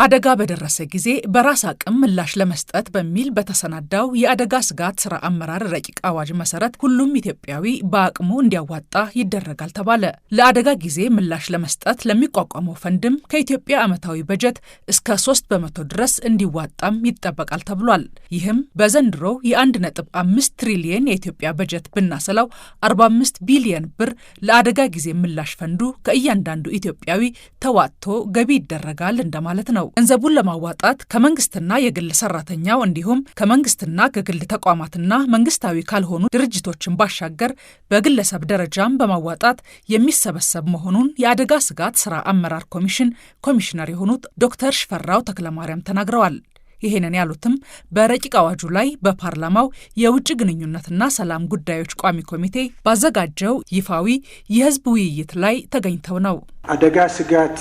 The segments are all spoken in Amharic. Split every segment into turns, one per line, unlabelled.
አደጋ በደረሰ ጊዜ በራስ አቅም ምላሽ ለመስጠት በሚል በተሰናዳው የአደጋ ስጋት ስራ አመራር ረቂቅ አዋጅ መሰረት ሁሉም ኢትዮጵያዊ በአቅሙ እንዲያዋጣ ይደረጋል ተባለ። ለአደጋ ጊዜ ምላሽ ለመስጠት ለሚቋቋመው ፈንድም ከኢትዮጵያ ዓመታዊ በጀት እስከ 3% ድረስ እንዲዋጣም ይጠበቃል ተብሏል። ይህም በዘንድሮ የ1.5 ትሪሊየን የኢትዮጵያ በጀት ብናሰላው 45 ቢሊዮን ብር ለአደጋ ጊዜ ምላሽ ፈንዱ ከእያንዳንዱ ኢትዮጵያዊ ተዋጥቶ ገቢ ይደረጋል እንደማለት ነው። ገንዘቡን ለማዋጣት ከመንግስትና የግል ሰራተኛው እንዲሁም ከመንግስትና ከግል ተቋማትና መንግስታዊ ካልሆኑ ድርጅቶችን ባሻገር በግለሰብ ደረጃም በማዋጣት የሚሰበሰብ መሆኑን የአደጋ ስጋት ስራ አመራር ኮሚሽን ኮሚሽነር የሆኑት ዶክተር ሽፈራው ተክለማርያም ተናግረዋል። ይሄንን ያሉትም በረቂቅ አዋጁ ላይ በፓርላማው የውጭ ግንኙነትና ሰላም ጉዳዮች ቋሚ ኮሚቴ ባዘጋጀው ይፋዊ የህዝብ ውይይት ላይ ተገኝተው ነው።
አደጋ ስጋት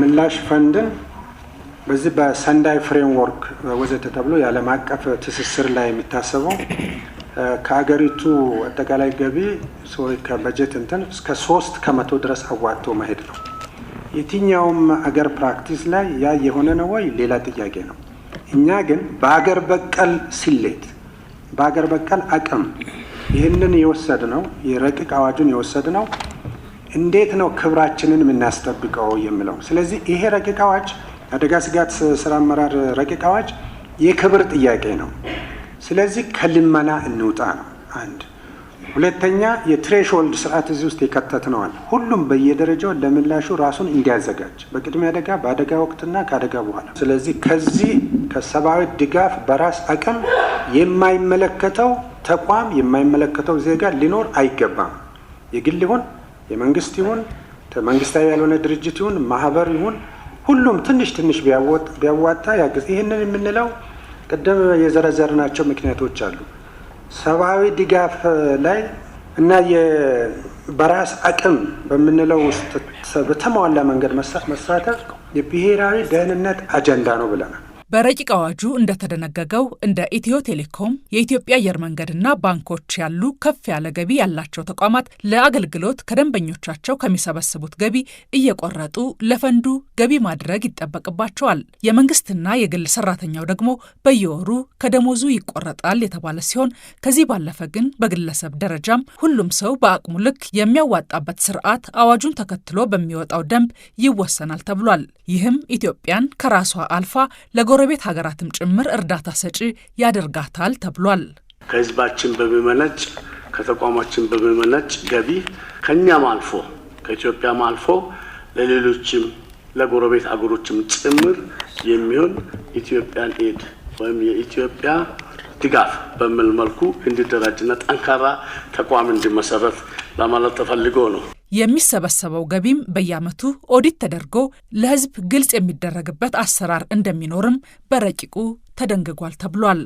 ምላሽ ፈንድን በዚህ በሰንዳይ ፍሬምወርክ ወዘተ ተብሎ የዓለም አቀፍ ትስስር ላይ የሚታሰበው ከአገሪቱ አጠቃላይ ገቢ ከበጀት እስከ 3% ድረስ አዋጥቶ መሄድ ነው። የትኛውም አገር ፕራክቲስ ላይ ያ የሆነ ነው ወይ ሌላ ጥያቄ ነው። እኛ ግን በአገር በቀል ስሌት በአገር በቀል አቅም ይህንን የወሰድነው የረቂቅ አዋጁን የወሰድነው እንዴት ነው ክብራችንን የምናስጠብቀው የሚለው። ስለዚህ ይሄ ረቂቅ አዋጅ አደጋ ስጋት ስራ አመራር ረቂቅ አዋጅ የክብር ጥያቄ ነው። ስለዚህ ከልመና እንውጣ ነው አንድ። ሁለተኛ የትሬሽሆልድ ስርዓት እዚህ ውስጥ የከተትነዋል። ሁሉም በየደረጃው ለምላሹ ራሱን እንዲያዘጋጅ በቅድሚያ አደጋ፣ በአደጋ ወቅትና ከአደጋ በኋላ። ስለዚህ ከዚህ ከሰብአዊ ድጋፍ በራስ አቅም የማይመለከተው ተቋም የማይመለከተው ዜጋ ሊኖር አይገባም። የግል ይሁን የመንግስት ይሁን መንግስታዊ ያልሆነ ድርጅት ይሁን ማህበር ይሁን ሁሉም ትንሽ ትንሽ ቢያዋጣ ያግዝ። ይህንን የምንለው ቀደም የዘረዘርናቸው ምክንያቶች አሉ። ሰብአዊ ድጋፍ ላይ እና በራስ አቅም በምንለው ውስጥ በተሟላ መንገድ መሳተፍ የብሔራዊ ደህንነት አጀንዳ ነው ብለናል።
በረቂቅ አዋጁ እንደተደነገገው እንደ ኢትዮ ቴሌኮም፣ የኢትዮጵያ አየር መንገድና ባንኮች ያሉ ከፍ ያለ ገቢ ያላቸው ተቋማት ለአገልግሎት ከደንበኞቻቸው ከሚሰበስቡት ገቢ እየቆረጡ ለፈንዱ ገቢ ማድረግ ይጠበቅባቸዋል። የመንግስትና የግል ሰራተኛው ደግሞ በየወሩ ከደሞዙ ይቆረጣል የተባለ ሲሆን ከዚህ ባለፈ ግን በግለሰብ ደረጃም ሁሉም ሰው በአቅሙ ልክ የሚያዋጣበት ስርዓት አዋጁን ተከትሎ በሚወጣው ደንብ ይወሰናል ተብሏል። ይህም ኢትዮጵያን ከራሷ አልፋ ጎረቤት ሀገራትም ጭምር እርዳታ ሰጪ ያደርጋታል ተብሏል።
ከህዝባችን በሚመነጭ ከተቋማችን በሚመነጭ ገቢ ከኛም አልፎ ከኢትዮጵያም አልፎ ለሌሎችም ለጎረቤት አገሮችም ጭምር የሚሆን ኢትዮጵያን ኤድ ወይም የኢትዮጵያ ድጋፍ በሚል መልኩ እንዲደራጅና ጠንካራ ተቋም እንዲመሰረት ለማለት ተፈልጎ ነው።
የሚሰበሰበው ገቢም በየዓመቱ ኦዲት ተደርጎ ለህዝብ ግልጽ የሚደረግበት አሰራር እንደሚኖርም በረቂቁ ተደንግጓል ተብሏል።